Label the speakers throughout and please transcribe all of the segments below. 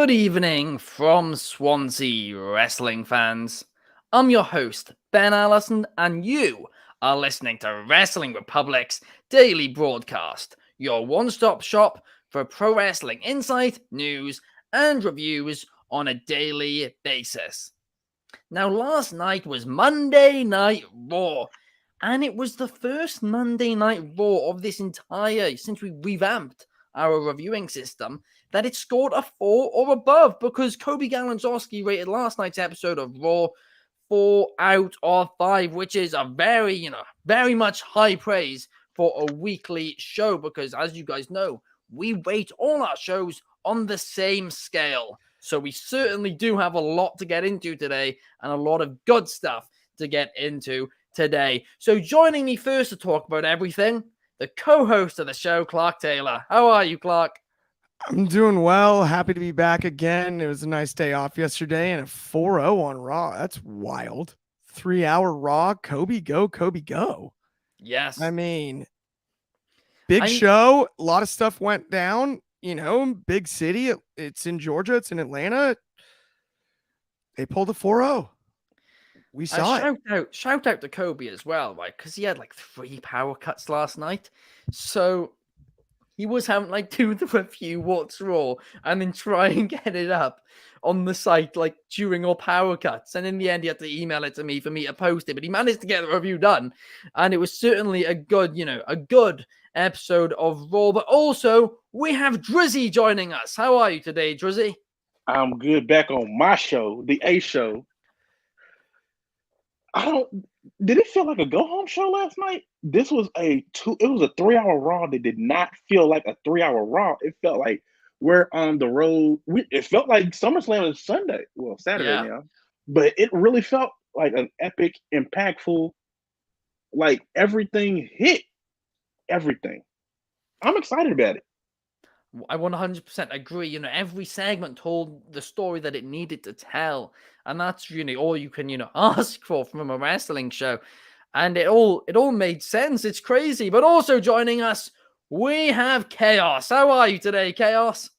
Speaker 1: Good evening from Swansea wrestling fans. I'm your host, Ben Allison, and you are listening to Wrestling Republic's daily broadcast, your one-stop shop for pro wrestling insight, news, and reviews on a daily basis. Now, last night was Monday Night Raw, and it was the first Monday Night Raw of this entire, since we revamped our reviewing system, that it scored a 4 or above, because Kobe Galanzowski rated last night's episode of Raw 4 out of 5, which is a very much high praise for a weekly show, because as you guys know, we rate all our shows on the same scale. So we certainly do have a lot to get into today and a lot of good stuff to get into today. So joining me first to talk about everything, the co-host of the show, Clark Taylor. How are you, Clark?
Speaker 2: I'm doing well. Happy to be back again. It was a nice day off yesterday and a 4-0 on Raw. That's wild. 3-hour Raw. Kobe go, Kobe go.
Speaker 1: Yes.
Speaker 2: I mean, big show. A lot of stuff went down. You know, big city. It's in Georgia. It's in Atlanta. They pulled a 4-0. We saw
Speaker 1: it. Shout out to Kobe as well, right? Because he had like 3 power cuts last night. So he was having like do the review what's Raw and then try and get it up on the site like during all power cuts. And in the end, he had to email it to me for me to post it. But he managed to get the review done. And it was certainly a good episode of Raw. But also, we have Dryzzy joining us. How are you today, Dryzzy?
Speaker 3: I'm good. Back on my show, the A show. Did it feel like a go-home show last night? This was it was a 3-hour Raw that did not feel like a 3-hour Raw. It felt like we're on the road. It felt like SummerSlam was Sunday. Well, Saturday now. But it really felt like an epic, impactful, like everything hit. Everything. I'm excited about it.
Speaker 1: I 100% agree. You know, every segment told the story that it needed to tell. And that's really all you can, ask for from a wrestling show. And it all made sense. It's crazy. But also joining us, we have Chaos. How are you today, Chaos?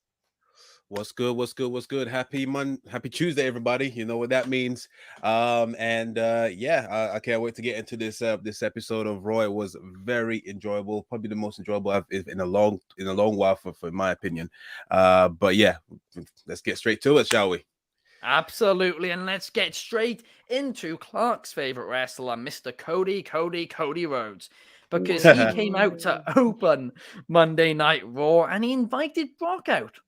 Speaker 4: What's good? Happy Tuesday, everybody. You know what that means. I can't wait to get into this episode of Raw. It was very enjoyable, probably the most enjoyable I've in a long while for my opinion. But yeah, let's get straight to it, shall we?
Speaker 1: Absolutely, and let's get straight into Clark's favorite wrestler, Mr. Cody Rhodes, because he came out to open Monday Night Raw and he invited Brock out.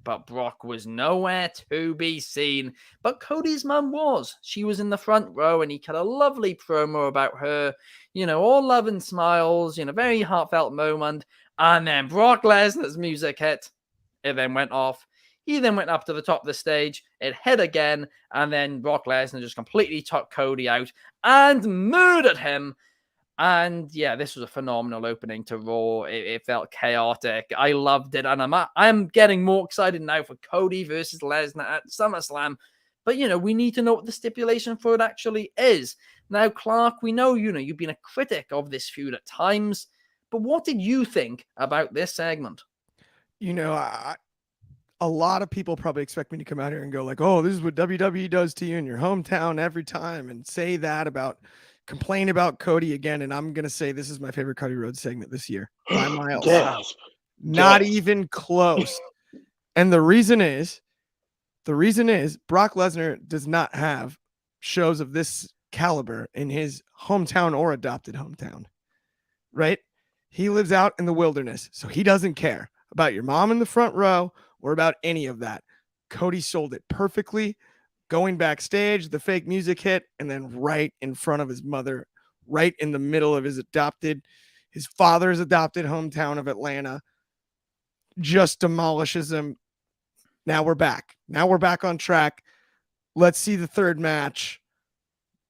Speaker 1: But Brock was nowhere to be seen. But Cody's mum was. She was in the front row and he cut a lovely promo about her, all love and smiles, very heartfelt moment. And then Brock Lesnar's music hit. It then went off. He then went up to the top of the stage. It hit again. And then Brock Lesnar just completely took Cody out and murdered him. And yeah, this was a phenomenal opening to Raw. It felt chaotic. I loved it. And I'm getting more excited now for Cody versus Lesnar at SummerSlam. But, we need to know what the stipulation for it actually is. Now, Clark, we know, you've been a critic of this feud at times. But what did you think about this segment?
Speaker 2: A lot of people probably expect me to come out here and go like, oh, this is what WWE does to you in your hometown every time, and say that complain about Cody again. And I'm going to say this is my favorite Cody Rhodes segment this year by miles. Not even close. And the reason is Brock Lesnar does not have shows of this caliber in his hometown or adopted hometown, right? He lives out in the wilderness, so he doesn't care about your mom in the front row or about any of that. Cody sold it perfectly. Going backstage, the fake music hit, and then right in front of his mother, right in the middle of his father's adopted hometown of Atlanta, just demolishes him. Now we're back. Now we're back on track. Let's see the third match.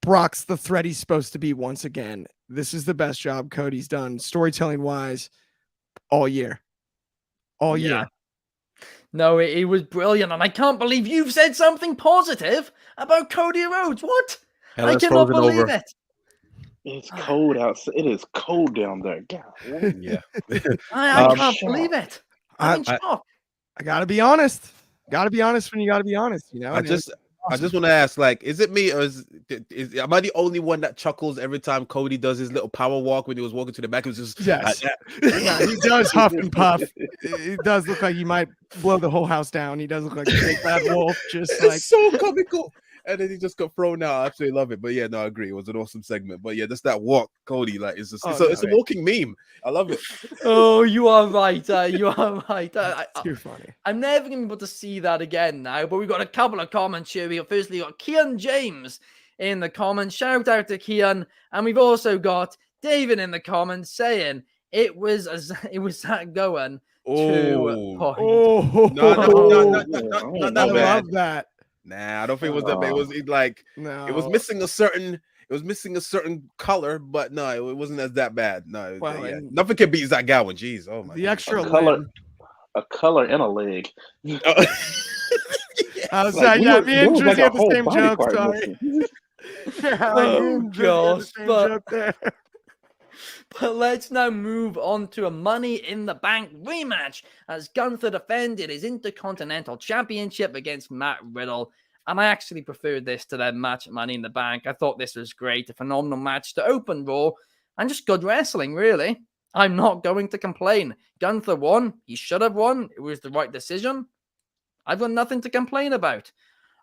Speaker 2: Brock's the threat he's supposed to be once again. This is the best job Cody's done, storytelling-wise, all year. All year.
Speaker 1: No, it was brilliant, and I can't believe you've said something positive about Cody Rhodes. What? I cannot believe it.
Speaker 3: It's cold outside. It is cold down there. God.
Speaker 4: Yeah.
Speaker 1: I can't believe it. I'm in shock.
Speaker 2: I gotta be honest. got to be honest when you got to be honest, you know.
Speaker 4: I
Speaker 2: and it was
Speaker 4: just
Speaker 2: awesome.
Speaker 4: want to ask, like, is it me or am I the only one that chuckles every time Cody does his little power walk when he was walking to the back? It was just
Speaker 2: Yes.
Speaker 4: that.
Speaker 2: Yeah, he does huff and puff. It does look like he might blow the whole house down. He does look like a big bad wolf, just like
Speaker 4: It's so comical. And then he just got thrown out. I absolutely love it. But yeah, no, I agree. It was an awesome segment. But yeah, just that walk, Cody, like it's just it's a walking meme. I love it.
Speaker 1: Oh, you are right. You are right.
Speaker 2: too funny.
Speaker 1: I'm never going to be able to see that again now, but we've got a couple of comments here. Firstly, got Kian James in the comments. Shout out to Kian. And we've also got David in the comments saying it was that going to point.
Speaker 2: Oh,
Speaker 4: not that
Speaker 2: I
Speaker 4: bad.
Speaker 2: love that.
Speaker 4: Nah, I don't think it was that bad. It was like
Speaker 2: No.
Speaker 4: it was missing a certain color, but no, it wasn't as that bad. No,
Speaker 2: Well,
Speaker 4: yeah. Nothing can beat Zach Gowen. Jeez, oh my.
Speaker 2: The extra
Speaker 3: a color and a leg.
Speaker 2: I was
Speaker 3: Like,
Speaker 2: me and
Speaker 3: there was
Speaker 2: Dryzzy
Speaker 3: like a
Speaker 2: had the
Speaker 3: whole
Speaker 2: same
Speaker 3: body
Speaker 2: joke.
Speaker 3: part
Speaker 2: Sorry.
Speaker 3: missing.
Speaker 2: Yeah,
Speaker 1: Oh, gosh, but-
Speaker 2: joke there.
Speaker 1: But let's now move on to a Money in the Bank rematch as Gunther defended his Intercontinental Championship against Matt Riddle. And I actually preferred this to their match at Money in the Bank. I thought this was great, a phenomenal match to open Raw, and just good wrestling, really. I'm not going to complain. Gunther won. He should have won. It was the right decision. I've got nothing to complain about.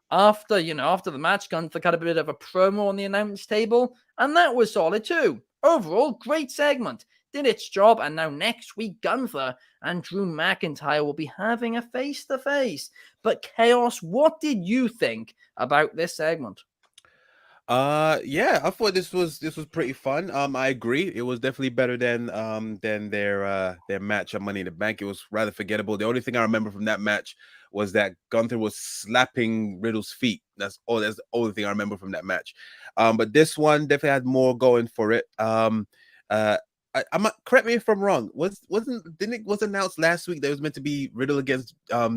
Speaker 1: After the match, Gunther cut a bit of a promo on the announce table, and that was solid too. Overall, great segment. Did its job, and now next week, Gunther and Drew McIntyre will be having a face-to-face. But Chaos, what did you think about this segment?
Speaker 4: Yeah, I thought this was pretty fun. I agree. It was definitely better than their match at Money in the Bank. It was rather forgettable. The only thing I remember from that match was that Gunther was slapping Riddle's feet. That's the only thing I remember from that match. But this one definitely had more going for it. I'm correct me if I'm wrong. Was announced last week that it was meant to be Riddle against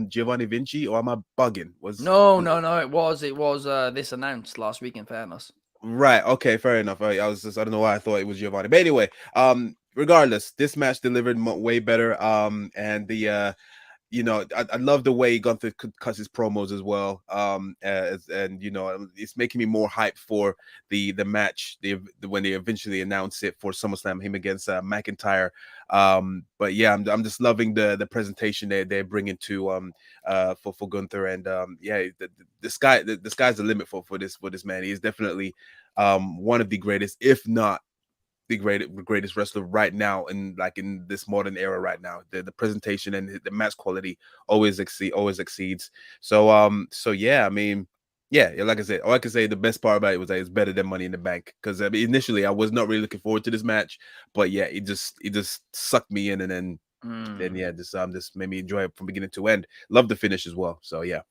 Speaker 4: Giovanni Vinci, or am I bugging?
Speaker 1: No. It was this announced last week. In fairness,
Speaker 4: right? Okay, fair enough. I don't know why I thought it was Giovanni, but anyway, regardless, this match delivered way better. And the I love the way Gunther cuts his promos as well. It's making me more hyped for the match. When they eventually announce it for SummerSlam, him against McIntyre. But yeah, I'm just loving the presentation they're bringing to for Gunther, and the sky's the limit for this man. He is definitely one of the greatest, if not the greatest wrestler right now, in this modern era right now. The presentation and the match quality always exceeds. So yeah, I mean, yeah, like I said, all I can say, the best part about it was that it's better than Money in the Bank, because initially I was not really looking forward to this match, but yeah, it just sucked me in, and then yeah, this made me enjoy it from beginning to end. Love the finish as well. So yeah.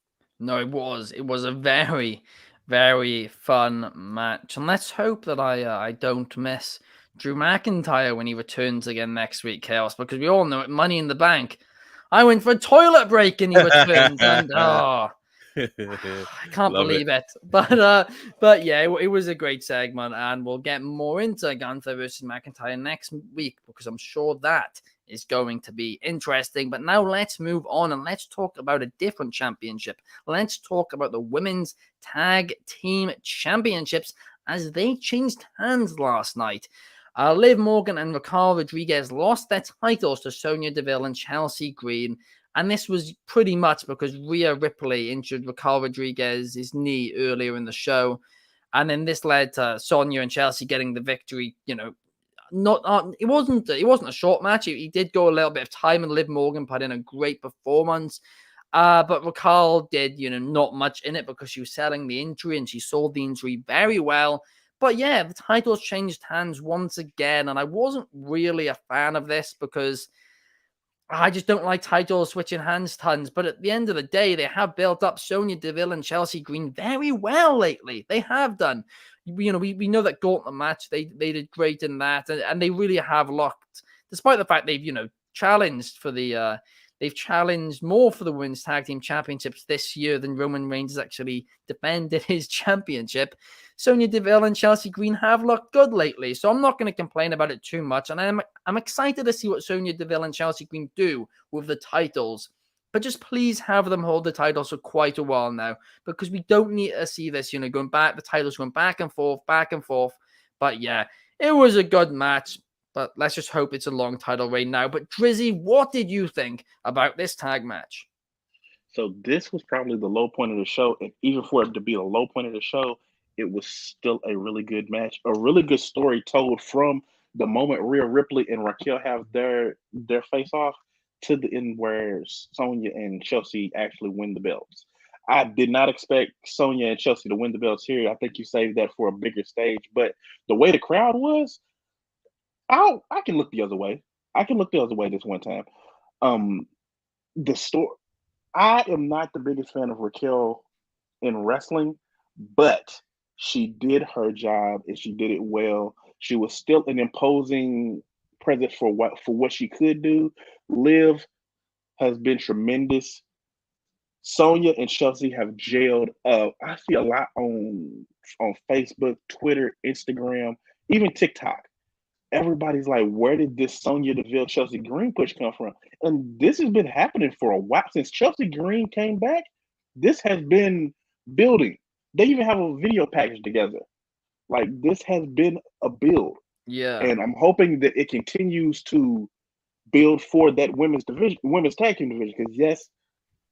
Speaker 1: No, it was a very, very fun match, and let's hope that I don't miss Drew McIntyre when he returns again next week, Chaos, because we all know at Money in the Bank, I went for a toilet break and he returned, and I can't believe it. But yeah, it was a great segment, and we'll get more into Gunther versus McIntyre next week, because I'm sure that is going to be interesting. But now let's move on and let's talk about a different championship. Let's talk about the Women's Tag Team Championships, as they changed hands last night. Liv Morgan and Raquel Rodriguez lost their titles to Sonya Deville and Chelsea Green. And this was pretty much because Rhea Ripley injured Raquel Rodriguez's knee earlier in the show. And then this led to Sonya and Chelsea getting the victory. It wasn't a short match. He did go a little bit of time, and Liv Morgan put in a great performance. But Raquel did, not much in it, because she was selling the injury, and she sold the injury very well. But yeah, the titles changed hands once again, and I wasn't really a fan of this, because I just don't like titles switching hands tons. But at the end of the day, they have built up Sonya Deville and Chelsea Green very well lately. They have done. We know that Gauntlet match, they did great in that, and they really have locked, despite the fact they've challenged for the they've challenged more for the Women's Tag Team Championships this year than Roman Reigns has actually defended his championship. Sonya Deville and Chelsea Green have looked good lately, so I'm not going to complain about it too much. And I'm excited to see what Sonya Deville and Chelsea Green do with the titles. but just please have them hold the titles for quite a while now, because we don't need to see this, going back, the titles going back and forth, back and forth. But yeah, it was a good match, but let's just hope it's a long title reign now. But Dryzzy, what did you think about this tag match?
Speaker 3: So this was probably the low point of the show, and even for it to be the low point of the show, it was still a really good match, a really good story told from the moment Rhea Ripley and Raquel have their face off to the end where Sonya and Chelsea actually win the belts. I did not expect Sonya and Chelsea to win the belts here. I think you saved that for a bigger stage, but the way the crowd was, I can look the other way. I can look the other way this one time. The story. I am not the biggest fan of Raquel in wrestling, but she did her job and she did it well. She was still an imposing presence for what she could do. Liv has been tremendous. Sonya and Chelsea have jailed up. I see a lot on Facebook, Twitter, Instagram, even TikTok. Everybody's like, where did this Sonya Deville Chelsea Green push come from? And this has been happening for a while. Since Chelsea Green came back, this has been building. They even have a video package together. Like, this has been a build.
Speaker 1: Yeah.
Speaker 3: And I'm hoping that it continues to build for that women's tag team division. Because yes,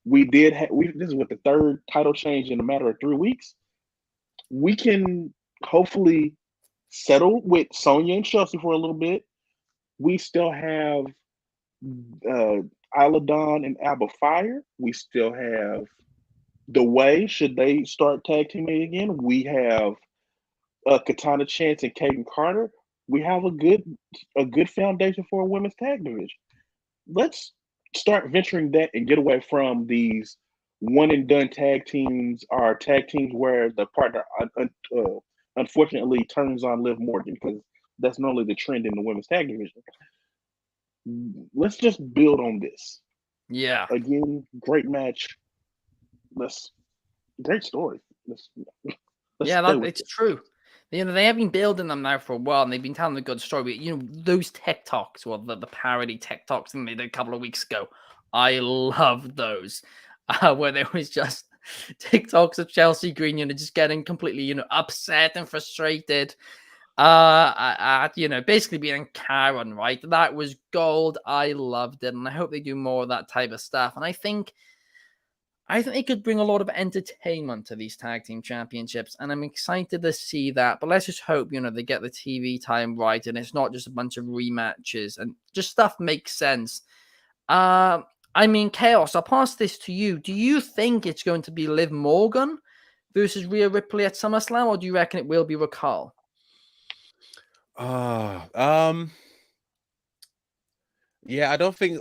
Speaker 3: we did this is what the third title change in a matter of 3 weeks. We can hopefully settle with Sonya and Chelsea for a little bit. We still have Isla Dawn and Alba Fire. We still have The Way, should they start tag teaming again. We have Katana Chance and Kaden Carter. We have a good foundation for a women's tag division. Let's start venturing that and get away from these one and done tag teams, or tag teams where the partner unfortunately turns on Liv Morgan, because that's normally the trend in the women's tag division. Let's just build on this.
Speaker 1: Yeah.
Speaker 3: Again, great match. Great story. Let's
Speaker 1: It's true. They have been building them now for a while, and they've been telling a good story. But, those TikToks, well, the parody TikToks thing they did a couple of weeks ago, I love those, where there was just TikToks of Chelsea Green, just getting completely, upset and frustrated. Basically being Karen, right? That was gold. I loved it, and I hope they do more of that type of stuff. And I think they could bring a lot of entertainment to these tag team championships, and I'm excited to see that. But let's just hope, they get the TV time right, and it's not just a bunch of rematches, and just stuff makes sense. Chaos, I'll pass this to you. Do you think it's going to be Liv Morgan versus Rhea Ripley at SummerSlam, or do you reckon it will be Raquel?
Speaker 4: Yeah, I don't think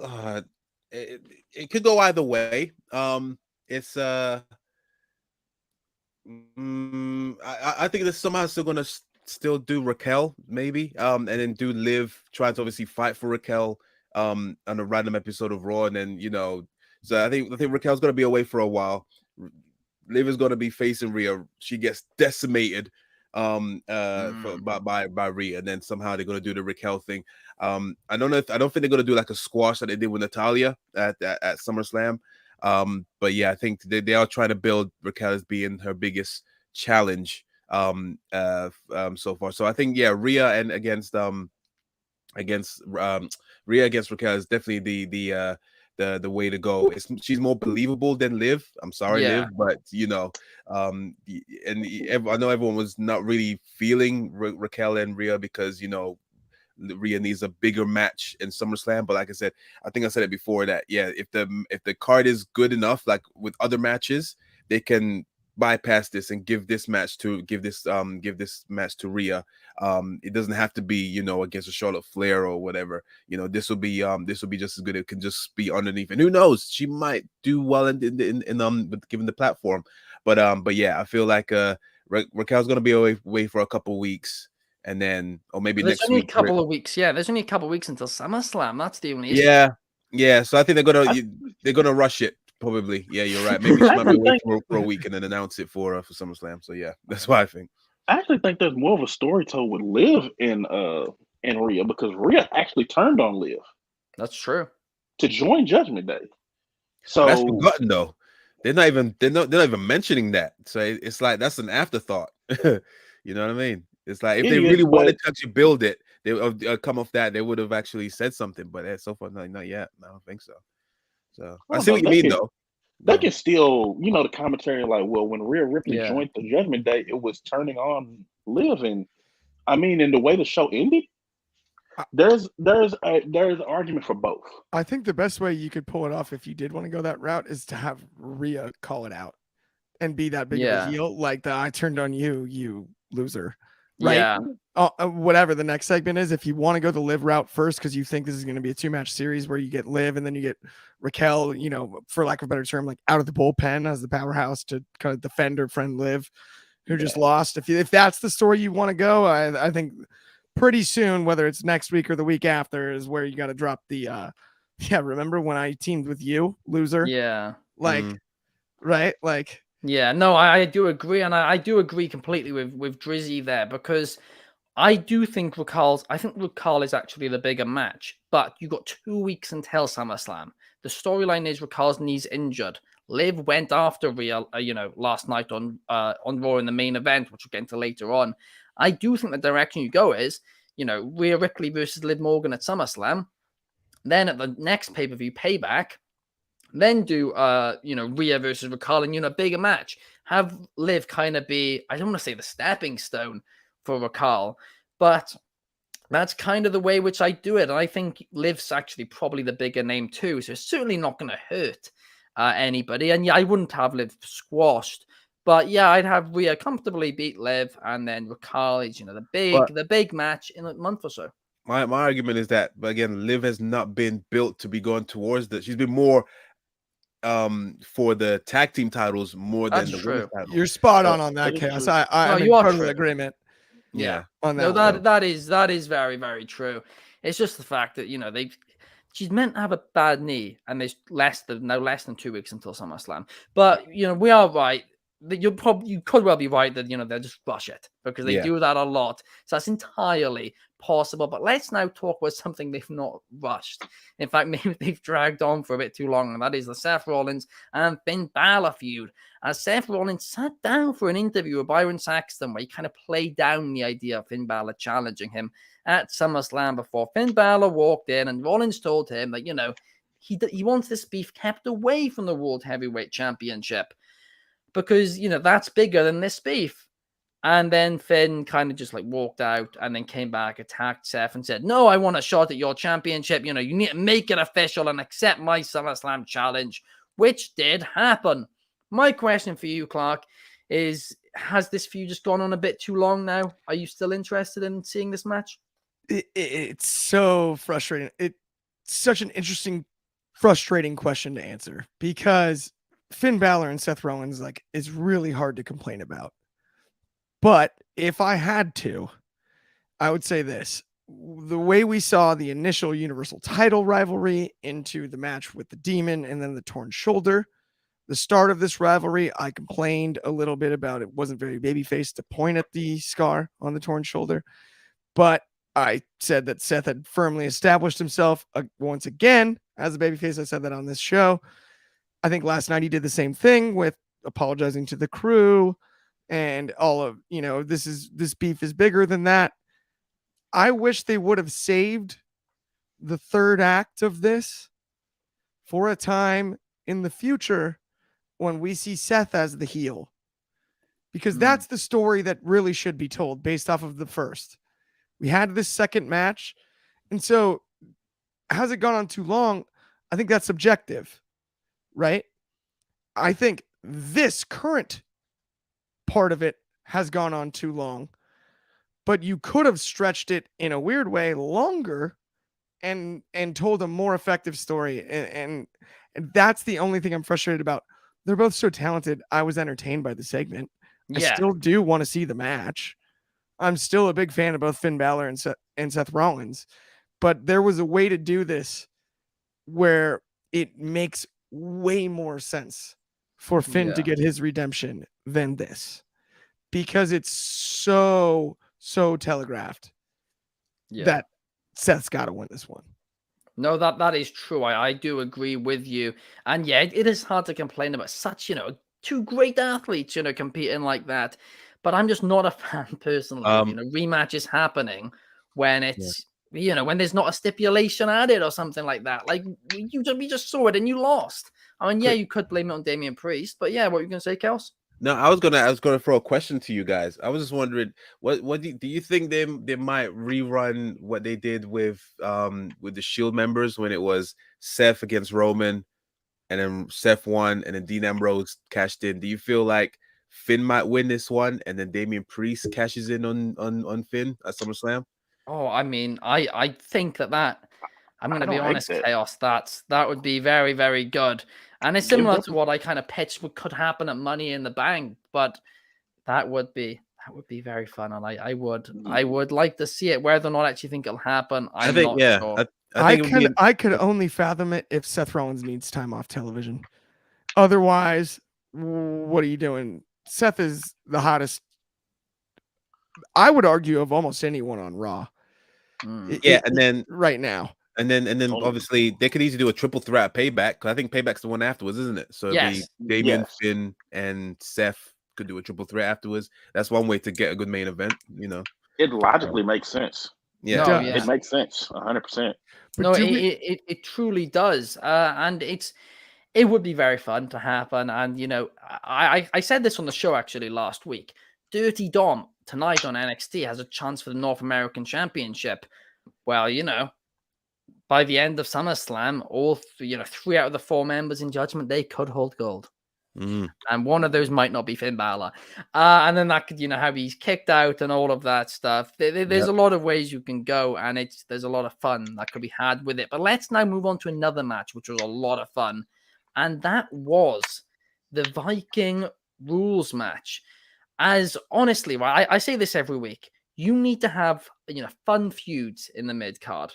Speaker 4: it could go either way. It's I think that somehow still gonna still do Raquel, maybe, and then do Liv, trying to obviously fight for Raquel on a random episode of Raw, and then so I think Raquel's gonna be away for a while. Liv is gonna be facing Rhea. She gets decimated by Rhea, and then somehow they're gonna do the Raquel thing. I don't think they're gonna do like a squash that they did with Natalya at SummerSlam. But yeah, I think they are trying to build Raquel as being her biggest challenge so far. So I think Rhea and against Rhea against Raquel is definitely the way to go. She's more believable than Liv. I'm sorry, Liv, but and I know everyone was not really feeling Raquel and Rhea, because Rhea needs a bigger match in SummerSlam. But like I said, I think I said it before that if the card is good enough, like with other matches, they can bypass this and give this match to Rhea. It doesn't have to be against a Charlotte Flair or whatever. This will be just as good. It can just be underneath, and who knows, she might do well in given the platform. But yeah, I feel like Raquel's gonna be away for a couple weeks. And then, or maybe next week.
Speaker 1: There's only a couple of weeks. Yeah, there's only a couple of weeks until SummerSlam. That's the only issue.
Speaker 4: Yeah. So I think they're gonna rush it. Probably. Yeah, you're right. Maybe she might be away for a week and then announce it for SummerSlam. So yeah, that's what I think.
Speaker 3: I actually think there's more of a story told with Liv and Rhea, because Rhea actually turned on Liv.
Speaker 1: That's true.
Speaker 3: To join Judgment Day. So
Speaker 4: That's forgotten though. They're not even mentioning that. So it's like that's an afterthought. You know what I mean? It's like if
Speaker 3: it
Speaker 4: they
Speaker 3: is,
Speaker 4: really
Speaker 3: but
Speaker 4: wanted to actually build it, they would come off that. They would have actually said something. But so far, not yet. I don't think so. So
Speaker 3: I
Speaker 4: I
Speaker 3: don't
Speaker 4: see
Speaker 3: know.
Speaker 4: what you mean, though.
Speaker 3: They
Speaker 4: No.
Speaker 3: can still, the commentary like, well, when Rhea Ripley
Speaker 1: Yeah.
Speaker 3: joined the Judgment Day, it was turning on Liv, and I mean, in the way the show ended,
Speaker 2: I-
Speaker 3: there's an argument for both.
Speaker 2: I think the best way you could pull it off if you did want to go that route is to have Rhea call it out and be that big of a
Speaker 1: Yeah.
Speaker 2: heel, like the "I turned on you, you loser," right?
Speaker 1: Yeah.
Speaker 2: Whatever the next segment is, if you want to go the Liv route first because you think this is going to be a 2-match series where you get Liv and then you get Raquel, for lack of a better term, like out of the bullpen as the powerhouse to kind of defend her friend Liv, who just lost. If that's the story you want to go, I think pretty soon, whether it's next week or the week after, is where you got to drop the remember when I teamed with you, loser?
Speaker 1: Yeah.
Speaker 2: Like, right? Like,
Speaker 1: Yeah, no, I do agree, and I do agree completely with Dryzzy there, because I do think Raquel is actually the bigger match, but you got 2 weeks until SummerSlam. The storyline is Raquel's knee's injured. Liv went after Rhea, last night on Raw in the main event, which we'll get into later on. I do think the direction you go is, Rhea Ripley versus Liv Morgan at SummerSlam. Then at the next pay-per-view, Payback, then do Rhea versus Raquel and a bigger match. Have Liv kind of be, I don't want to say the stepping stone for Raquel, but that's kind of the way which I do it. And I think Liv's actually probably the bigger name too, so it's certainly not going to hurt anybody. And yeah, I wouldn't have Liv squashed, but yeah, I'd have Rhea comfortably beat Liv, and then Raquel is the big match in a month or so.
Speaker 4: My argument is that, but again, Liv has not been built to be going towards that. She's been more for the tag team titles more than the women's titles.
Speaker 2: You're spot on that, Chaos. I'm in total agreement.
Speaker 1: Yeah.
Speaker 2: On
Speaker 1: that.
Speaker 2: No,
Speaker 1: that is very, very true. It's just the fact that she's meant to have a bad knee, and there's less than 2 weeks until SummerSlam. But we are right. You could well be right that they'll just rush it, because they do that a lot. So that's entirely possible. But let's now talk about something they've not rushed. In fact, maybe they've dragged on for a bit too long, and that is the Seth Rollins and Finn Balor feud. As Seth Rollins sat down for an interview with Byron Saxton, where he kind of played down the idea of Finn Balor challenging him at SummerSlam before Finn Balor walked in, and Rollins told him that he wants this beef kept away from the World Heavyweight Championship, because that's bigger than this beef. And then Finn kind of just walked out, and then came back, attacked Seth, and said, "No, I want a shot at your championship. You need to make it official and accept my SummerSlam challenge," which did happen. My question for you, Clark, is: has this feud just gone on a bit too long now? Are you still interested in seeing this match?
Speaker 2: It's so frustrating. It's such an interesting, frustrating question to answer, because Finn Balor and Seth Rollins is really hard to complain about. But if I had to, I would say this: the way we saw the initial Universal title rivalry into the match with the Demon and then the torn shoulder, the start of this rivalry, I complained a little bit about it wasn't very babyface to point at the scar on the torn shoulder. But I said that Seth had firmly established himself once again as a babyface. I said that on this show. I think last night he did the same thing with apologizing to the crew and all of, this beef is bigger than that. I wish they would have saved the third act of this for a time in the future when we see Seth as the heel, because that's the story that really should be told based off of the first. We had this second match. And so has it gone on too long? I think that's subjective, right? I think this current part of it has gone on too long, but you could have stretched it in a weird way longer and told a more effective story. And that's the only thing I'm frustrated about. They're both so talented. I was entertained by the segment.
Speaker 1: Yeah.
Speaker 2: I still do want to see the match. I'm still a big fan of both Finn Balor and Seth Rollins, but there was a way to do this where it makes way more sense for Finn to get his redemption than this, because it's so telegraphed that Seth's got to win this one.
Speaker 1: No, that is true. I do agree with you. And yeah, it is hard to complain about such, two great athletes, competing like that. But I'm just not a fan personally of, rematches happening when
Speaker 4: Yeah.
Speaker 1: it's, when there's not a stipulation added or something like that. Like we just saw it and you lost. I mean, yeah, you could blame it on Damian Priest, but yeah, what were you gonna say, Kels?
Speaker 4: No, I was gonna throw a question to you guys. I was just wondering, what do you think they might rerun what they did with the Shield members when it was Seth against Roman, and then Seth won, and then Dean Ambrose cashed in? Do you feel like Finn might win this one, and then Damian Priest cashes in on Finn at SummerSlam?
Speaker 1: Oh, I mean, I think that I'm going
Speaker 3: I
Speaker 1: to be
Speaker 3: don't hate
Speaker 1: honest,
Speaker 3: that.
Speaker 1: Chaos. That would be very, very good, and it's
Speaker 3: Give
Speaker 1: similar
Speaker 3: them
Speaker 1: to what I kind of pitched what could happen at Money in the Bank. But that would be very fun, and I would like to see it. Whether or not I actually think it'll happen,
Speaker 4: I
Speaker 1: I'm
Speaker 4: think,
Speaker 1: not
Speaker 4: yeah,
Speaker 1: sure.
Speaker 4: I think it would be.
Speaker 2: I could only fathom it if Seth Rollins needs time off television. Otherwise, what are you doing? Seth is the hottest, I would argue, of almost anyone on Raw.
Speaker 1: Mm.
Speaker 4: Yeah, and then
Speaker 2: right now.
Speaker 4: And then
Speaker 3: Totally.
Speaker 4: obviously they could easily do a triple threat Payback, because I think Payback's the one afterwards, isn't it? So it'd be
Speaker 1: Yes.
Speaker 4: Damian,
Speaker 3: Yes.
Speaker 4: Finn, and Seth could do a triple threat afterwards. That's one way to get a good main event,
Speaker 3: It logically makes sense.
Speaker 4: Yeah.
Speaker 1: No,
Speaker 2: Does.
Speaker 1: yeah.
Speaker 3: It makes sense, 100%.
Speaker 2: But
Speaker 1: No,
Speaker 2: do
Speaker 1: it truly does, and it would be very fun to happen. And I said this on the show actually last week. Dirty Dom tonight on NXT has a chance for the North American Championship. Well, by the end of SummerSlam, all 3 out of the 4 members in Judgment Day could hold gold.
Speaker 4: Mm.
Speaker 1: And one of those might not be Finn Balor. And then that could, how he's kicked out and all of that stuff. There's a lot of ways you can go, and there's a lot of fun that could be had with it. But let's now move on to another match, which was a lot of fun. And that was the Viking rules match. As honestly, well, I say this every week, you need to have, fun feuds in the mid card.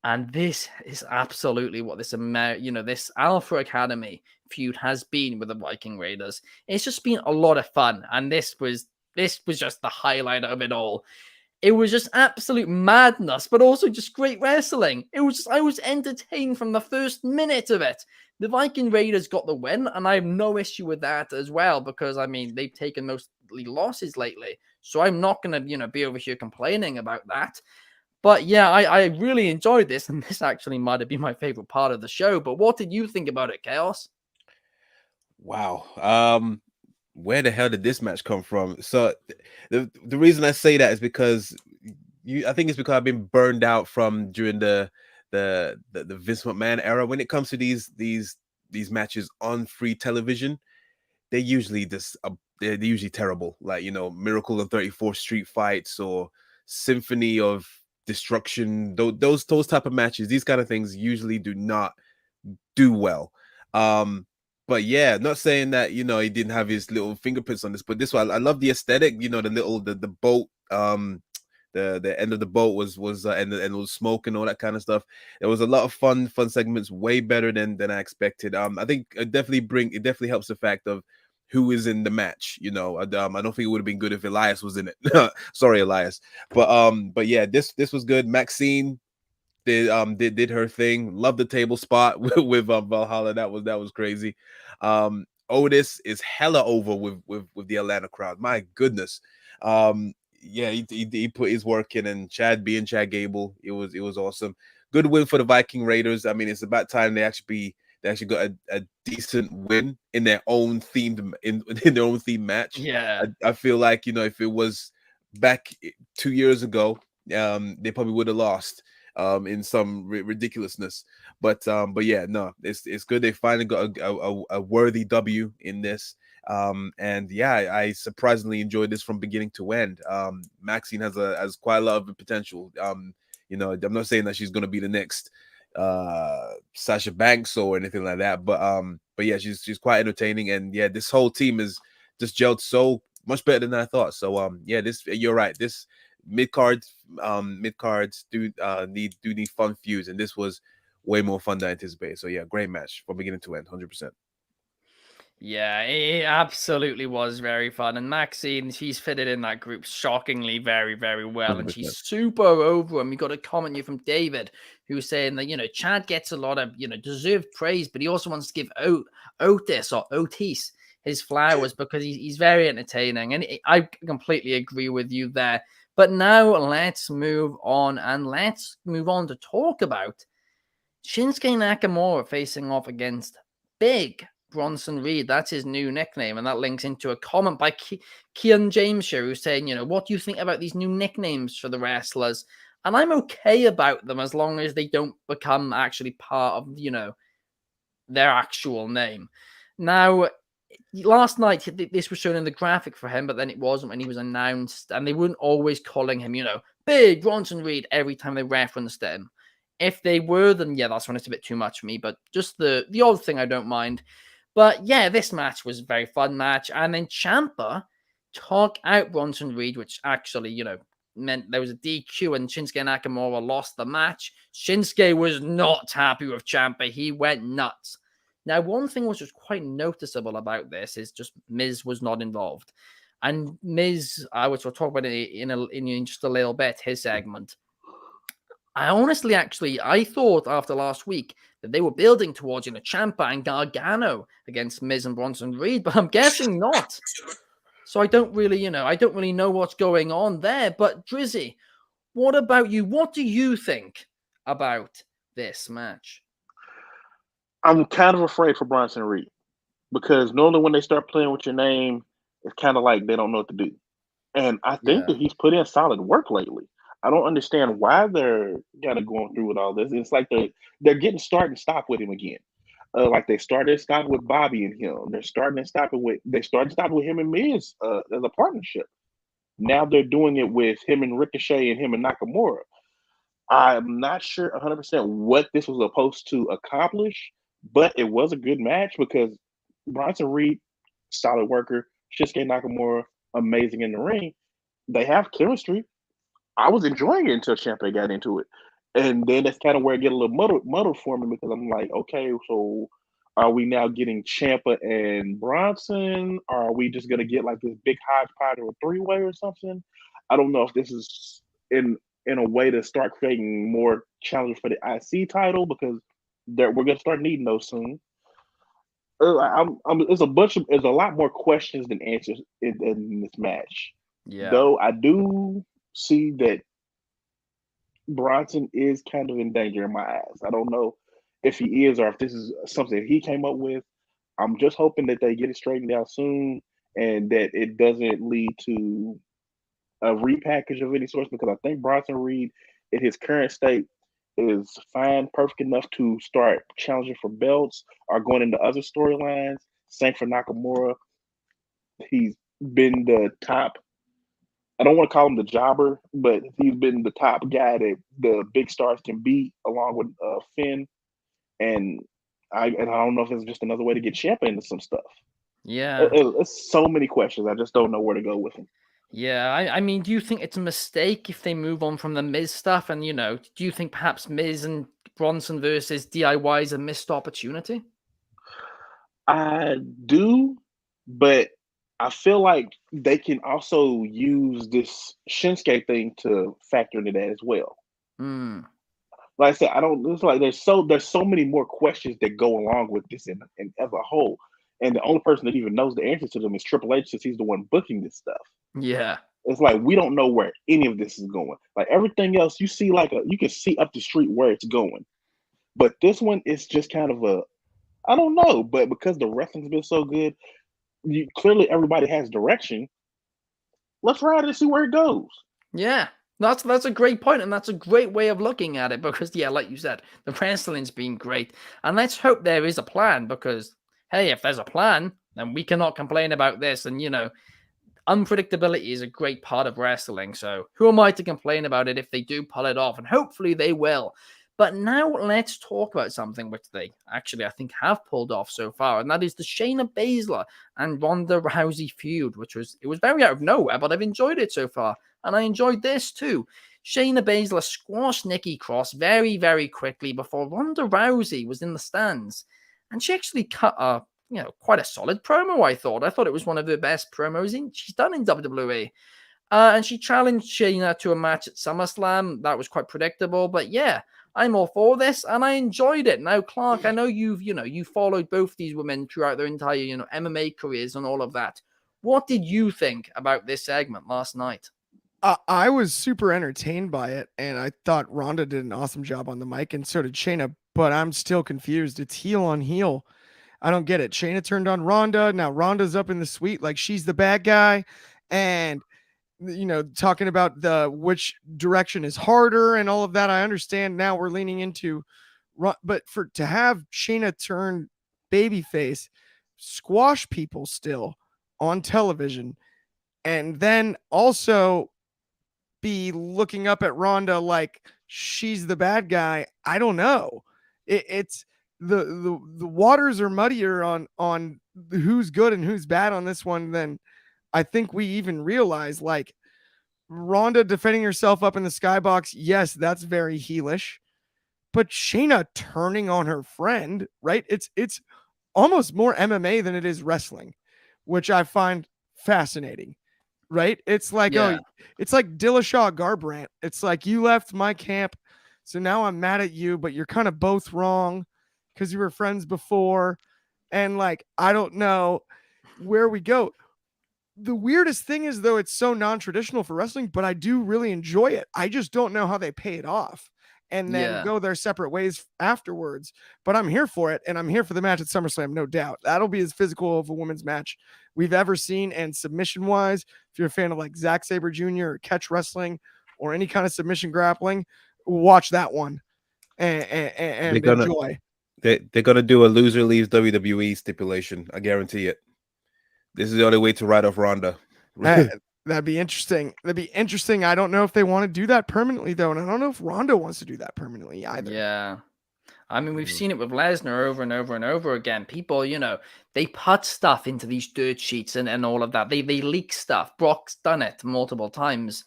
Speaker 1: And this is absolutely what this Alpha Academy feud has been with the Viking Raiders. It's just been a lot of fun, and this was just the highlight of it all. It was just absolute madness, but also just great wrestling. I was entertained from the first minute of it. The Viking Raiders got the win, and I have no issue with that as well, because I mean they've taken mostly losses lately, so I'm not gonna be over here complaining about that. But yeah, I really enjoyed this, and this actually might have been my favorite part of the show. But what did you think about it, Chaos?
Speaker 4: Wow. Where the hell did this match come from? So the reason I say that is because I think it's because I've been burned out from during the Vince McMahon era. When it comes to these matches on free television, they're usually they're usually terrible. Like, Miracle on 34th Street fights or Symphony of Destruction. Those type of matches, these kind of things usually do not do well. But yeah, not saying that he didn't have his little fingerprints on this, but this one I love the aesthetic. The little the boat, the end of the boat was and it was smoke and all that kind of stuff. There was a lot of fun segments, way better than I expected. I think it definitely helps the fact of who is in the match. I don't think it would have been good if Elias was in it. Sorry, Elias, but yeah, this was good. Maxine did her thing. Love the table spot with Valhalla. That was crazy. Otis is hella over with the Atlanta crowd. My goodness. Yeah, he put his work in, and Chad being Chad Gable, it was awesome. Good win for the Viking Raiders. I mean, it's about time they actually got a decent win in their own themed in their own theme match.
Speaker 1: Yeah,
Speaker 4: I feel like if it was back 2 years ago, they probably would have lost in some ridiculousness. But yeah, no, it's good. They finally got a worthy W in this. And yeah, I surprisingly enjoyed this from beginning to end. Maxine has quite a lot of potential. I'm not saying that she's going to be the next Sasha Banks or anything like that, but yeah, she's quite entertaining, and yeah, this whole team is just gelled so much better than I thought. So yeah, you're right. This mid cards do need fun feuds, and this was way more fun than anticipated. So yeah, great match from beginning to end, 100%.
Speaker 1: Yeah, it absolutely was very fun. And Maxine, she's fitted in that group shockingly very, very well. And
Speaker 4: 100%.
Speaker 1: she's super over. And we got a comment here from David who's saying that, Chad gets a lot of, deserved praise, but he also wants to give Otis his flowers because he's very entertaining. And I completely agree with you there. But now let's move on to talk about Shinsuke Nakamura facing off against Big Bronson Reed. That's his new nickname. And that links into a comment by Kian James here who's saying, what do you think about these new nicknames for the wrestlers? And I'm okay about them as long as they don't become actually part of, their actual name. Now, last night, this was shown in the graphic for him, but then it wasn't when he was announced. And they weren't always calling him, Big Bronson Reed every time they referenced him. If they were, then yeah, that's when it's a bit too much for me. But just the odd thing I don't mind. But yeah, this match was a very fun match. And then Ciampa took out Bronson Reed, which actually, meant there was a DQ and Shinsuke Nakamura lost the match. Shinsuke was not happy with Ciampa. He went nuts. Now, one thing which was quite noticeable about this is just Miz was not involved. And Miz, which we'll talk about in just a little bit, his segment. I honestly, I thought after last week that they were building towards, Ciampa and Gargano against Miz and Bronson Reed, but I'm guessing not. So I don't really know what's going on there. But Dryzzy, what about you? What do you think about this match?
Speaker 3: I'm kind of afraid for Bronson Reed because normally when they start playing with your name, it's kind of like they don't know what to do. And I think that he's put in solid work lately. I don't understand why they're kind of going through with all this. It's like they're getting start and stop with him again. Like they started and stopped with Bobby and him. They started and stopping with him and Miz as a partnership. Now they're doing it with him and Ricochet and him and Nakamura. I'm not sure 100% what this was supposed to accomplish, but it was a good match because Bronson Reed, solid worker, Shinsuke Nakamura, amazing in the ring. They have chemistry. I was enjoying it until Ciampa got into it. And then that's kind of where it get a little muddled for me because I'm like, okay, so are we now getting Ciampa and Bronson? Or are we just gonna get like this big hodgepodge or a three-way or something? I don't know if this is in a way to start creating more challenges for the IC title because we're gonna start needing those soon. There's a lot more questions than answers in this match.
Speaker 1: Yeah.
Speaker 3: Though I do see that Bronson is kind of in danger in my eyes. I don't know if he is or if this is something he came up with. I'm just hoping that they get it straightened out soon and that it doesn't lead to a repackage of any sort because I think Bronson Reed in his current state is fine, perfect enough to start challenging for belts or going into other storylines. Same for Nakamura. He's been the top. I don't want to call him the jobber, but he's been the top guy that the big stars can beat, along with Finn. And I don't know if it's just another way to get Ciampa into some stuff.
Speaker 1: Yeah.
Speaker 3: It's so many questions. I just don't know where to go with him.
Speaker 1: Yeah, I mean, do you think it's a mistake if they move on from the Miz stuff? And, do you think perhaps Miz and Bronson versus DIY is a missed opportunity?
Speaker 3: I do, but I feel like they can also use this Shinsuke thing to factor into that as well. Like I said, I don't. It's like there's so many more questions that go along with this and as a whole, and the only person that even knows the answers to them is Triple H since he's the one booking this stuff.
Speaker 1: Yeah.
Speaker 3: It's like we don't know where any of this is going. Like everything else, you see you can see up the street where it's going, but this one is just kind of I don't know. But because the wrestling's been so good, clearly everybody has direction. Let's ride and see where it goes.
Speaker 1: Yeah. That's a great point, and that's a great way of looking at it because, yeah, like you said, the wrestling's been great. And let's hope there is a plan because, hey, if there's a plan, then we cannot complain about this. And, unpredictability is a great part of wrestling. So who am I to complain about it if they do pull it off? And hopefully they will. But now let's talk about something which they actually, I think, have pulled off so far, and that is the Shayna Baszler and Ronda Rousey feud, it was very out of nowhere, but I've enjoyed it so far, and I enjoyed this too. Shayna Baszler squashed Nikki Cross very, very quickly before Ronda Rousey was in the stands, and she actually cut a quite a solid promo, I thought. I thought it was one of the best promos she's done in WWE. And she challenged Shayna to a match at SummerSlam. That was quite predictable, but yeah, I'm all for this, and I enjoyed it. Now, Clark, I know you followed both these women throughout their entire, MMA careers and all of that. What did you think about this segment last night?
Speaker 2: I was super entertained by it, and I thought Ronda did an awesome job on the mic, and so did Shayna, but I'm still confused. It's heel on heel. I don't get it. Shayna turned on Ronda. Now Ronda's up in the suite like she's the bad guy, and talking about which direction is harder and all of that. I understand now we're leaning into, but to have Shayna turn babyface, squash people still on television, and then also be looking up at Ronda like she's the bad guy. I don't know. It's the waters are muddier on who's good and who's bad on this one than I think we even realize. Like Ronda defending herself up in the skybox, yes, that's very heelish. But Shayna turning on her friend, right? It's almost more MMA than it is wrestling, which I find fascinating. Right? It's like, it's like Dillashaw Garbrandt. It's like you left my camp, so now I'm mad at you, but you're kind of both wrong because you were friends before. And like, I don't know where we go. The weirdest thing is, though, it's so non-traditional for wrestling, but I do really enjoy it. I just don't know how they pay it off and then go their separate ways afterwards. But I'm here for it, and I'm here for the match at SummerSlam, no doubt. That'll be as physical of a women's match we've ever seen. And submission-wise, if you're a fan of like Zack Sabre Jr. or catch wrestling or any kind of submission grappling, watch that one and enjoy.
Speaker 4: They're gonna do a loser leaves WWE stipulation. I guarantee it. This is the only way to write off Ronda.
Speaker 2: That'd be interesting. I don't know if they want to do that permanently, though. And I don't know if Ronda wants to do that permanently either.
Speaker 1: Yeah. I mean, we've seen it with Lesnar over and over and over again. People, they put stuff into these dirt sheets and all of that. They leak stuff. Brock's done it multiple times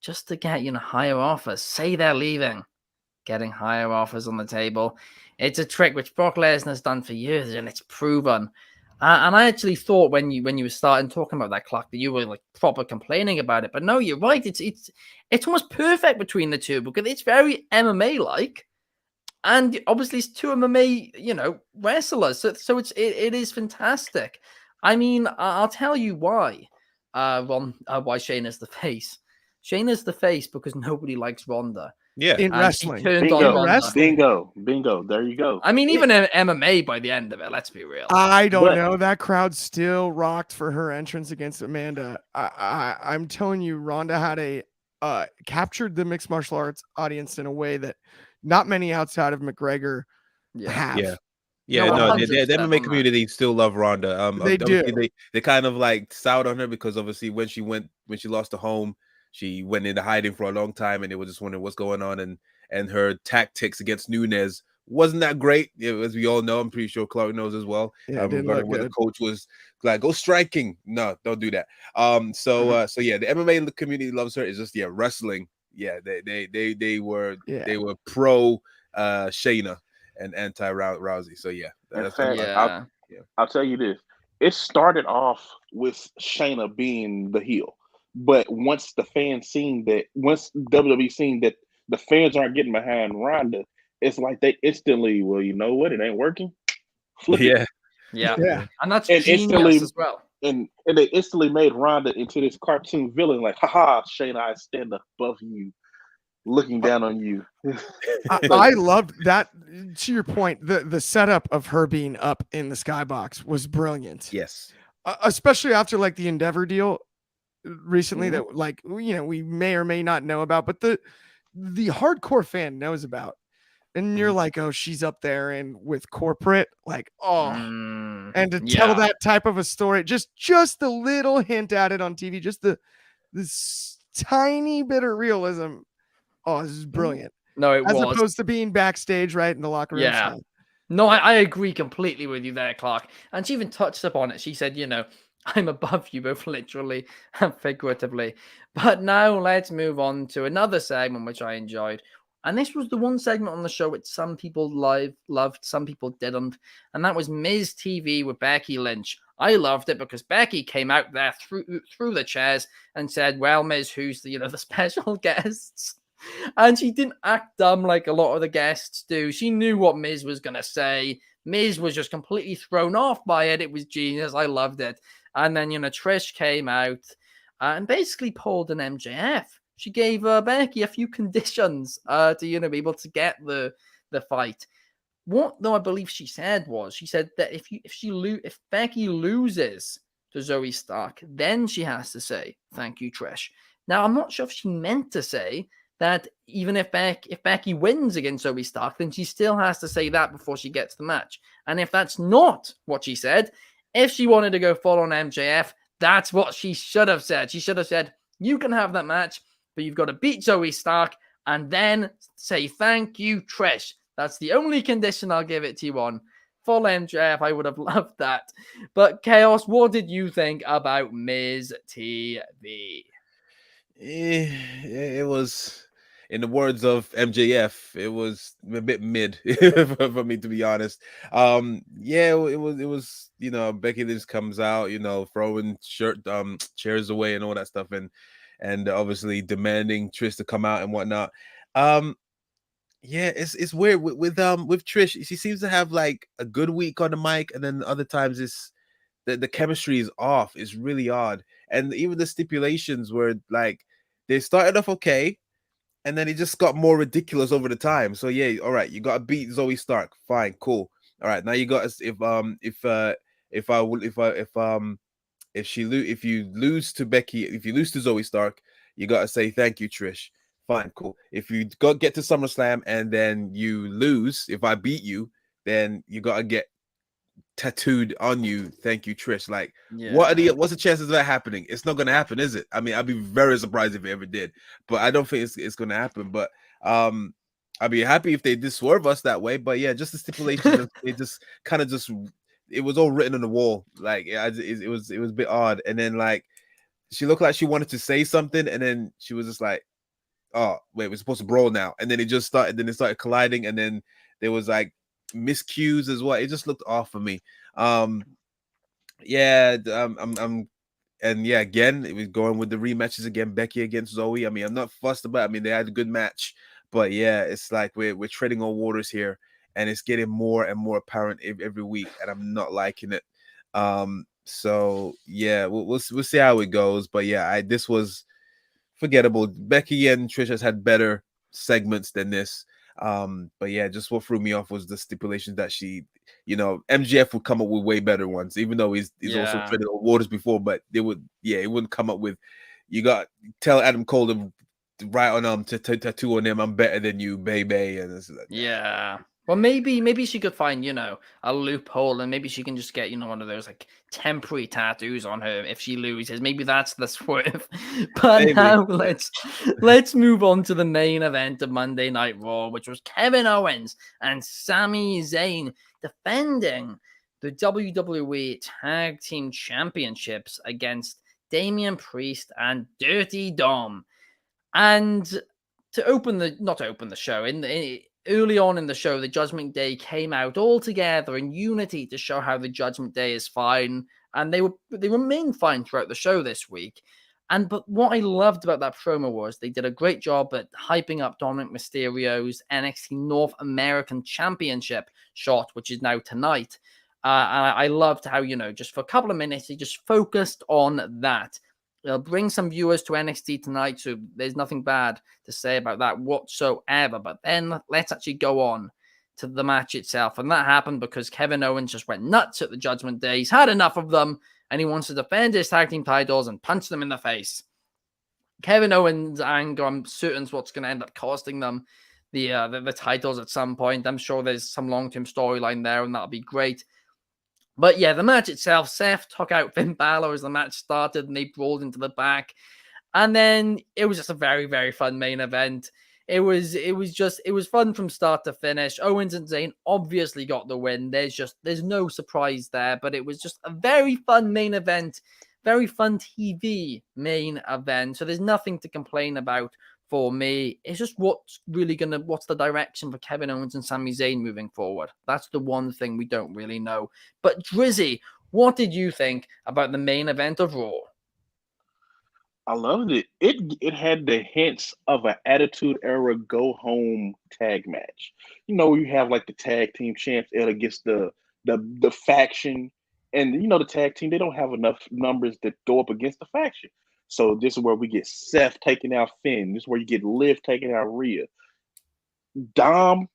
Speaker 1: just to get, higher offers. Say they're leaving. Getting higher offers on the table. It's a trick which Brock Lesnar's done for years, and it's proven. And I actually thought when you were starting talking about that, clock, that you were like proper complaining about it. But no, you're right. It's almost perfect between the two because it's very MMA like, and obviously it's two MMA wrestlers. So it is fantastic. I mean, I'll tell you why. Why Shayna's the face. Shayna's the face because nobody likes Ronda.
Speaker 4: Yeah,
Speaker 2: in wrestling.
Speaker 3: Bingo. There you go.
Speaker 1: I mean, even in MMA by the end of it, let's be real.
Speaker 2: I don't know. That crowd still rocked for her entrance against Amanda. I'm telling you, Ronda had captured the mixed martial arts audience in a way that not many outside of McGregor have.
Speaker 4: Yeah, no, the MMA community still love Ronda.
Speaker 2: They do.
Speaker 4: They kind of like soured on her because obviously when she lost the home, she went into hiding for a long time, and they were just wondering what's going on. And her tactics against Nunes wasn't that great, as we all know. I'm pretty sure Clark knows as well.
Speaker 2: Yeah,
Speaker 4: where the coach was like, "Go striking." No, don't do that. So yeah, the MMA community loves her. It's just wrestling. Yeah, they were pro Shayna and anti Rousey. So yeah,
Speaker 3: I'll tell you this. It started off with Shayna being the heel. But once WWE seen that the fans aren't getting behind Ronda, it's like they instantly, well, you know what? It ain't working.
Speaker 1: Yeah. And that's genius as well.
Speaker 3: And they instantly made Ronda into this cartoon villain, like, haha, Shayna, I stand above you, looking down on you.
Speaker 2: I loved that. To your point, the setup of her being up in the skybox was brilliant.
Speaker 4: Yes.
Speaker 2: Especially after like the Endeavor deal recently that like we may or may not know about, but the hardcore fan knows about, and you're like, oh, she's up there and with corporate, like, and to tell that type of a story, just the little hint at it on TV, just this tiny bit of realism. Oh, this is brilliant.
Speaker 1: No,
Speaker 2: as opposed to being backstage, right in the locker room.
Speaker 1: Yeah.
Speaker 2: Stuff.
Speaker 1: No, I agree completely with you there, Clark. And she even touched upon it. She said, I'm above you both literally and figuratively. But now let's move on to another segment which I enjoyed. And this was the one segment on the show which some people loved, some people didn't. And that was Miz TV with Becky Lynch. I loved it because Becky came out there through the chairs and said, well, Miz, who's the special guests? And she didn't act dumb like a lot of the guests do. She knew what Miz was going to say. Miz was just completely thrown off by it. It was genius. I loved it. And then, Trish came out and basically pulled an MJF. She gave Becky a few conditions to, be able to get the fight. What, though, I believe she said that if Becky loses to Zoe Stark, then she has to say, thank you, Trish. Now, I'm not sure if she meant to say that even if Becky wins against Zoe Stark, then she still has to say that before she gets the match. And if that's not what she said, if she wanted to go full on MJF, that's what she should have said. She should have said, you can have that match, but you've got to beat Zoe Stark and then say thank you, Trish. That's the only condition I'll give it to you on. Full MJF, I would have loved that. But Chaos, what did you think about Miz TV?
Speaker 4: It was, in the words of MJF, it was a bit mid for me, to be honest. It was Becky Lynch comes out, throwing chairs away and all that stuff, and obviously demanding Trish to come out and whatnot. It's weird with Trish. She seems to have like a good week on the mic, and then other times it's the chemistry is off. It's really odd. And even the stipulations were like, they started off okay, and then it just got more ridiculous over the time. So yeah, all right, you got to beat Zoe Stark. Fine, cool. All right, now you got if you lose to Becky, if you lose to Zoe Stark, you got to say thank you, Trish. Fine, cool. If you get to SummerSlam and then you lose, if I beat you, then you got to get tattooed on you, thank you, Trish. Like, what's the chances of that happening? It's not gonna happen, is it? I mean, I'd be very surprised if it ever did, but I don't think it's gonna happen. But I'd be happy if they did swerve us that way. But yeah, just the stipulations, it just kind of it was all written on the wall. Like it was a bit odd. And then like she looked like she wanted to say something, and then she was just like, oh wait, we're supposed to brawl now. And then it started colliding, and then there was like miscues as well. It just looked off for me. Again, it was going with the rematches again, Becky against Zoe. I mean, I'm not fussed about it. I mean, they had a good match, but yeah, it's like we're treading on waters here, and it's getting more and more apparent every week, and I'm not liking it. So yeah, we'll see how it goes. But yeah, this was forgettable. Becky and Trish has had better segments than this. But yeah, just what threw me off was the stipulations that MJF would come up with way better ones, even though he's also treaded on waters before, but it wouldn't come up with, you got tell Adam Cole to write on to tattoo on him, I'm better than you, baby. And it's like,
Speaker 1: yeah. Well, maybe she could find, a loophole, and maybe she can just get, one of those like temporary tattoos on her if she loses. Maybe that's the swerve. But maybe. Now let's move on to the main event of Monday Night Raw, which was Kevin Owens and Sami Zayn defending the WWE Tag Team Championships against Damian Priest and Dirty Dom. And not to open the show, early on in the show, the Judgment Day came out all together in unity to show how the Judgment Day is fine, and they remain fine throughout the show this week. But what I loved about that promo was they did a great job at hyping up Dominic Mysterio's NXT North American Championship shot, which is now tonight. And I loved how, just for a couple of minutes, they just focused on that. They'll bring some viewers to NXT tonight, so there's nothing bad to say about that whatsoever. But then let's actually go on to the match itself. And that happened because Kevin Owens just went nuts at the Judgment Day. He's had enough of them, and he wants to defend his tag team titles and punch them in the face. Kevin Owens' anger, I'm certain, is what's going to end up costing them the titles at some point. I'm sure there's some long-term storyline there, and that'll be great. But yeah, the match itself, Seth took out Finn Balor as the match started, and they brawled into the back. And then it was just a very, very fun main event. It was fun from start to finish. Owens and Zayn obviously got the win. There's no surprise there, but it was just a very fun main event very fun TV main event. So there's nothing to complain about for me. It's just what's the direction for Kevin Owens and Sami Zayn moving forward. That's the one thing we don't really know. But Dryzzy, what did you think about the main event of Raw?
Speaker 3: I loved it. It had the hints of an Attitude Era go home tag match. You have like the tag team champs against the faction, and the tag team, they don't have enough numbers to go up against the faction. So this is where we get Seth taking out Finn. This is where you get Liv taking out Rhea. Dom,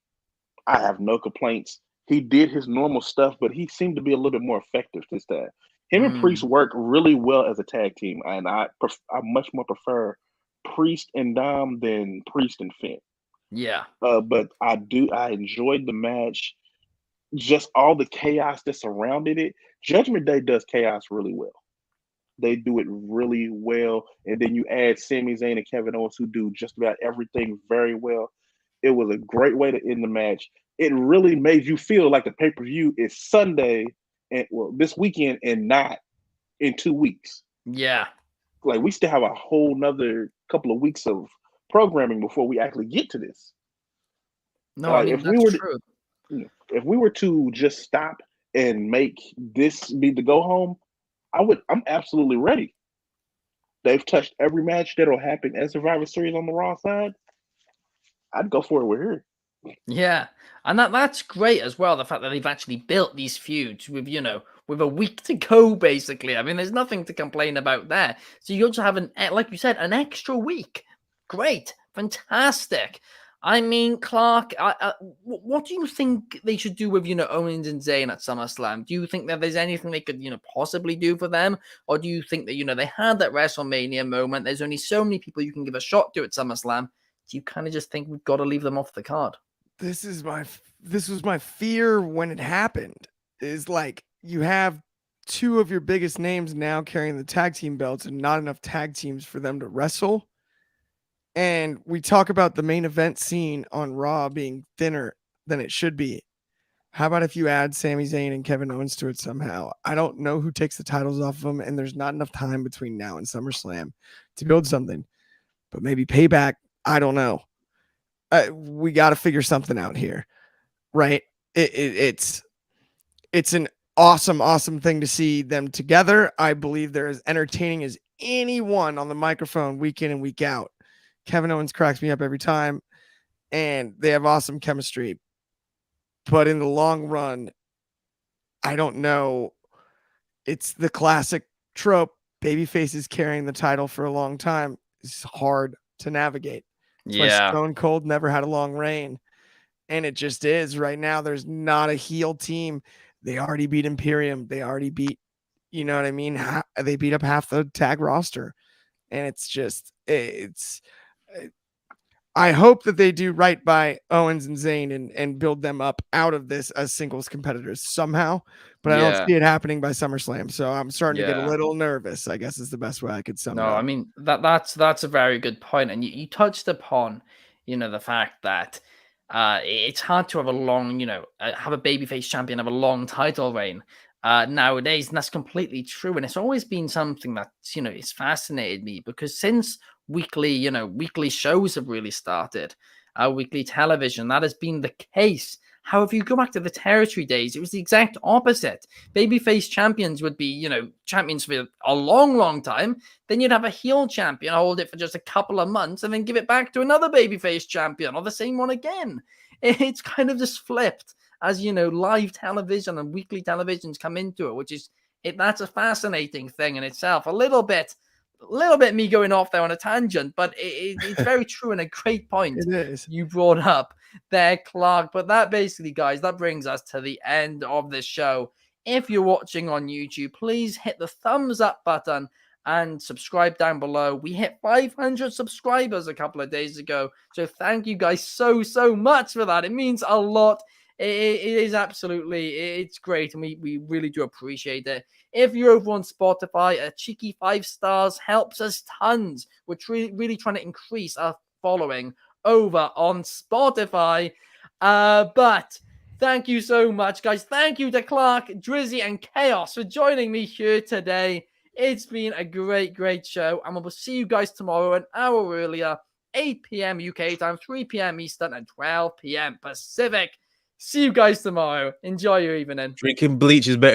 Speaker 3: I have no complaints. He did his normal stuff, but he seemed to be a little bit more effective this time. Him and Priest work really well as a tag team, and I much more prefer Priest and Dom than Priest and Finn.
Speaker 1: Yeah.
Speaker 3: But I enjoyed the match. Just all the chaos that surrounded it. Judgment Day does chaos really well. They do it really well, and then you add Sami Zayn and Kevin Owens, who do just about everything very well. It was a great way to end the match. It really made you feel like the pay-per-view is Sunday and this weekend and not in 2 weeks.
Speaker 1: Yeah.
Speaker 3: Like, we still have a whole nother couple of weeks of programming before we actually get to this.
Speaker 1: No, I mean, that's true.
Speaker 3: If we were to just stop and make this be the go home, I'm absolutely ready. They've touched every match that'll happen at Survivor Series on the Raw side. I'd go for it with her.
Speaker 1: Yeah, and that's great as well. The fact that they've actually built these feuds with with a week to go, basically. I mean, there's nothing to complain about there. So you also have like you said, an extra week. Great, fantastic. I mean, Clark, what do you think they should do with Owens and Zayn at SummerSlam? Do you think that there's anything they could possibly do for them, or do you think that they had that WrestleMania moment? There's only so many people you can give a shot to at SummerSlam. Do you kind of just think we've got to leave them off the card?
Speaker 2: This was my fear when it happened. Is like you have two of your biggest names now carrying the tag team belts and not enough tag teams for them to wrestle. And we talk about the main event scene on Raw being thinner than it should be. How about if you add Sami Zayn and Kevin Owens to it somehow? I don't know who takes the titles off of them, and there's not enough time between now and SummerSlam to build something. But maybe Payback, I don't know. We got to figure something out here, right? It's an awesome thing to see them together. I believe they're as entertaining as anyone on the microphone week in and week out. Kevin Owens cracks me up every time, and they have awesome chemistry. But in the long run, I don't know. It's the classic trope. Babyfaces carrying the title for a long time is hard to navigate. That's why Stone Cold never had a long reign. And it just is. Right now, there's not a heel team. They already beat Imperium. They already beat, you know what I mean? They beat up half the tag roster. And I hope that they do right by Owens and Zayn and build them up out of this as singles competitors somehow. But I don't see it happening by SummerSlam. So I'm starting to get a little nervous, I guess is the best way I could sum it up.
Speaker 1: I mean, that's a very good point. And you touched upon, the fact that it's hard to have a long, have a babyface champion have a long title reign nowadays. And that's completely true. And it's always been something that, it's fascinated me because since weekly shows have really started, weekly television, that has been the case. However, you go back to the territory days, it was the exact opposite. Babyface champions would be, champions for a long time. Then you'd have a heel champion, hold it for just a couple of months, and then give it back to another babyface champion or the same one again. It's kind of just flipped as, live television and weekly televisions come into it, which is, that's a fascinating thing in itself. A little bit me going off there on a tangent, but it's very true and a great point
Speaker 2: it is.
Speaker 1: You brought up there, Clark. But that basically, guys, that brings us to the end of this show. If you're watching on YouTube, please hit the thumbs up button and subscribe down below. We hit 500 subscribers a couple of days ago, so thank you guys so much for that. It means a lot. It is absolutely, it's great, and we really do appreciate it. If you're over on Spotify, a cheeky 5 stars helps us tons. We're really trying to increase our following over on Spotify. But thank you so much, guys. Thank you to Clark, Dryzzy, and Chaos for joining me here today. It's been a great show, and we will see you guys tomorrow an hour earlier, 8 p.m. UK time, 3 p.m. Eastern, and 12 p.m. Pacific. See you guys tomorrow. Enjoy your evening.
Speaker 4: Drinking bleach is better